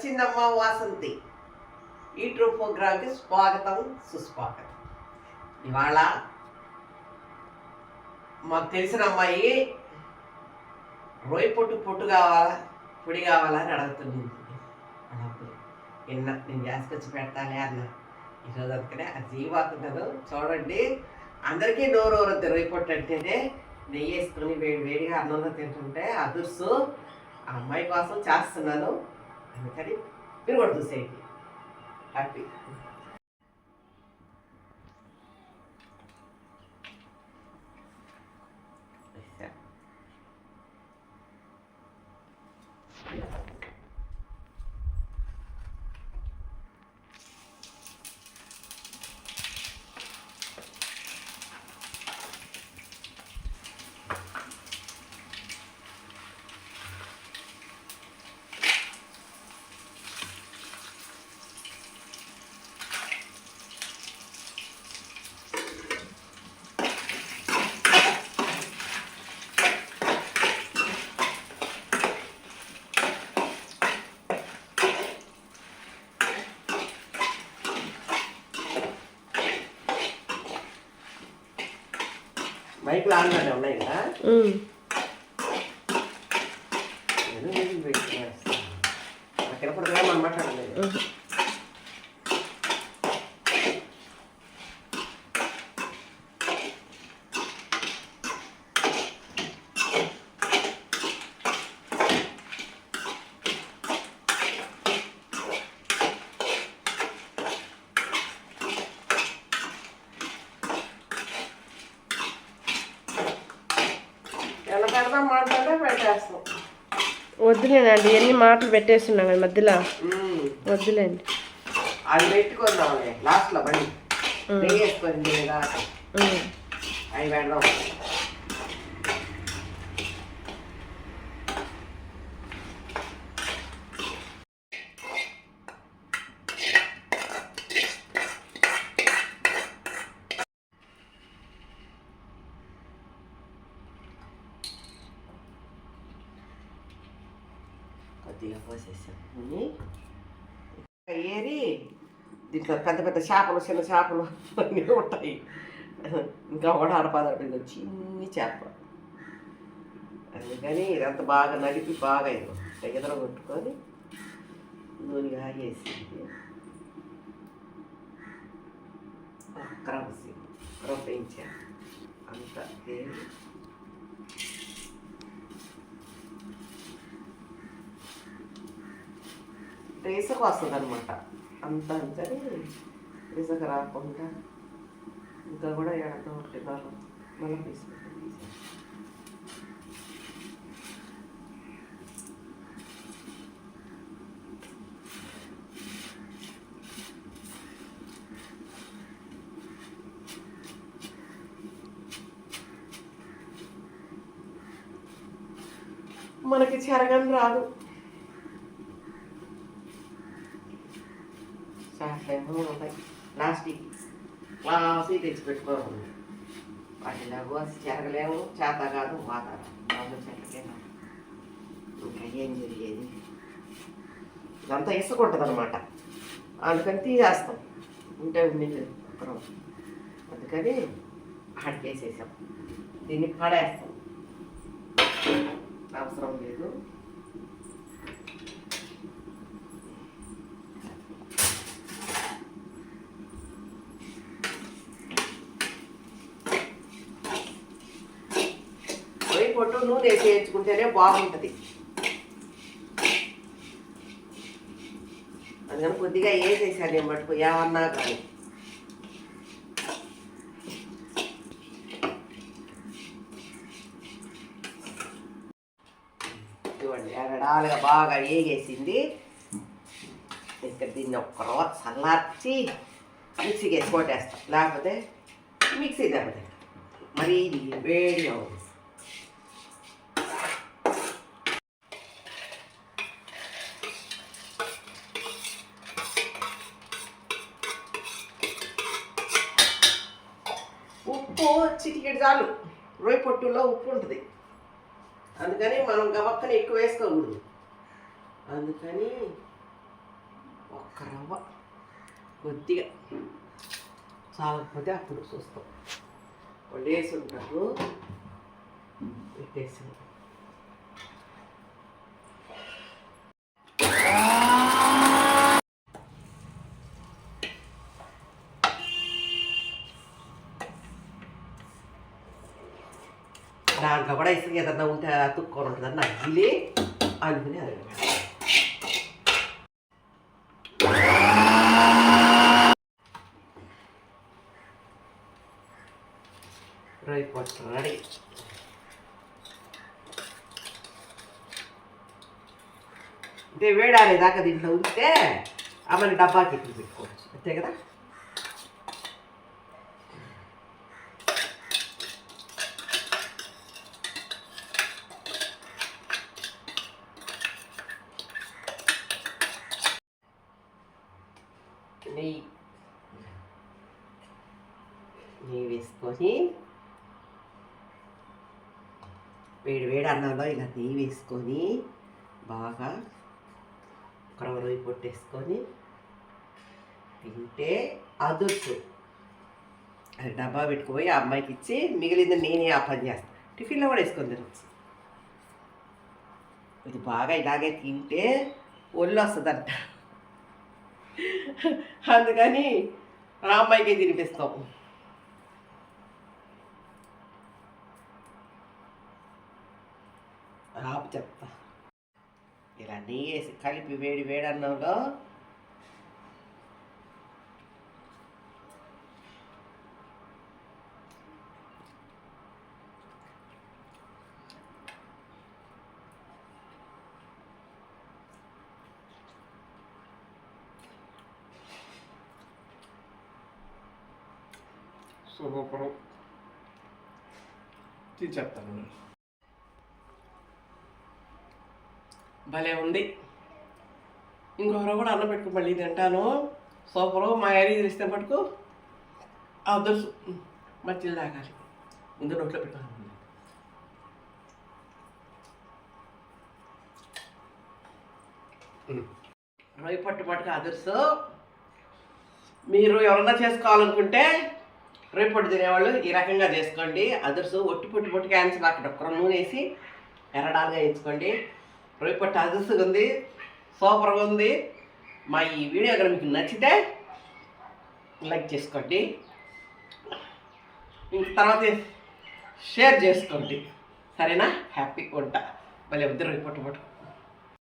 వచ్చిందమ్మా వాసంతి. ఈ ట్రూ ప్రోగ్రామ్కి స్వాగతం సుస్వాగతం. ఇవాళ మాకు తెలిసిన అమ్మాయి రొయ్య పొట్టు కావాలా పొడి కావాలా అని అడుగుతుంది. అప్పుడు నేను చేసుకొచ్చి పెడతానే అన్న. ఈరోజు అందుకనే అది జీవాతున్నదో చూడండి. అందరికీ నోరు ఊరద్దు. రొయ్య పొట్టు అంటేనే నెయ్యి వేసుకొని వేడిగా అన్నంలో తింటుంటే అదుర్సు ఆ అమ్మాయి కోసం చేస్తున్నాను. అందుకని మీరు కూడా చూసేయండి. హ్యాపీ. మైకులు ఆన్లోనే ఉన్నాయి కదా. అక్కడ మనం మాట్లాడలేదు. వద్దులేనండి, ఎన్ని మాటలు పెట్టేస్తున్నాం మధ్యలో. వద్దులేండి, అది పెట్టుకుందాం లాస్ట్లో బండి వేసుకొని అవి పెడదాం. కొద్దిగా పోసేసాం. ఏరి దీంట్లో పెద్ద పెద్ద చేపలు చిన్న చేపలు అన్నీ ఉంటాయి. ఇంకా కూడా ఆడపదాడు చిన్ని చేప. అందుకని ఇదంతా బాగా నలిపి బాగా ఎదురు కొట్టుకొని నూనె ఆగేసి క్రొప్పించా అంతా రేసకు వస్తుంది అనమాట. అంతా అంతని రేసకు రాకుండా ఇంకా కూడా ఏడతో ఒకటిన్నర మళ్ళీ తీసుకుంటాం. మనకి చెరగని రాదు. ఉంటాయి ప్లాస్టిక్ తెచ్చి పెట్టుకోవాలి. వాటిలాగో చెరగలేము, చేత కాదు, వాతావరణం చెట్లకేమో ఇంకా ఏం జరిగేది. ఇదంతా ఇసుకుంటుంది అనమాట. అందుకని తీసేస్తాం. ఉంటే ఉండింది అప్పుడు. అందుకని ఆడికేసేసాం. దీన్ని పడేస్తాం, అవసరం లేదు. పొట్టు నూనె వేసి వేయించుకుంటేనే బాగుంటుంది. అందుకని కొద్దిగా వేసేసాను నేను మటుకు ఏమన్నా కానీ. చూడండి ఎరడాలుగా బాగా వేగేసింది. ఇక్కడ దీన్ని ఒక్క రోజు చల్లార్చి మిక్సీకి వేసి కొట్టేస్తాం. లేకపోతే మిక్సీ దెబ్బతి మరీ వేడిగా ఉంది. ఉప్పు చిటికెడు చాలు. రొయ్య పొట్టులో ఉప్పు ఉంటుంది. అందుకని మనం గబక్కని ఎక్కువ వేసుకోకూడదు. అందుకని ఒక్క రవ్వ కొద్దిగా చాలకపోతే అప్పుడు చూస్తాం. వాళ్ళు వేసి ఉంటారు పెట్టేసి దాంట్లో కూడా ఇసుక ఏదన్నా ఉంటే అతుక్కొని ఉంటుందని నాకు గిలి అందుకని అది రొయ్య పొట్టు రెడీ. అంటే వేడాలేదాకా దీంట్లో ఉంటే అమ్మని డబ్బాకి ఎక్కి పెట్టుకోవచ్చు అంతే కదా. నెయ్యి వేసుకొని వేడి వేడి అన్నంలో ఇలా నెయ్యి వేసుకొని బాగా రొయ్య పొట్టేసుకొని తింటే అదుర్సు. అది డబ్బా పెట్టుకుపోయి ఆ అమ్మాయికి ఇచ్చి మిగిలింది నేనే ఆ పని చేస్తాను. టిఫిన్లో కూడా వేసుకొని తినచ్చు. ఇది బాగా ఇలాగే తింటే ఒళ్ళు వస్తుందంట, అందుకని ఆ అమ్మాయికి తినిపిస్తాం. ఆపు చెప్తా. ఇలా నెయ్యి వేసి కలిపి వేడి వేడి అన్నంలో సూపర్ చెప్తాను. భలే ఉంది. ఇంకొకరు కూడా అన్నం పెట్టుకు మళ్ళీ తింటాను. సూపరు. మా ఏరియా తెలిస్తే మటుకు అదర్సు మధ్యలో తాగాలి. ముందు నోట్లో పెట్టాలి. రొయ్య పట్టు మటుకు అదర్సు. మీరు ఎవరన్నా చేసుకోవాలనుకుంటే రొయ్య పట్టు తినేవాళ్ళు ఈ రకంగా చేసుకోండి. అదర్సు ఒట్టి పొట్టి క్యాన్సర్ అక్కడ ఒక్కరు నూనె వేసి ఎర్రడాలుగా వేయించుకోండి. రొయ్య పట్టు అదర్సుగా ఉంది, సూపర్గా ఉంది. మా ఈ వీడియో కనుక మీకు నచ్చితే లైక్ చేసుకోండి, ఇంక తర్వాత షేర్ చేసుకోండి. సరేనా? హ్యాపీగా ఉంటా. మళ్ళీ వద్దు రొయ్య పట్టు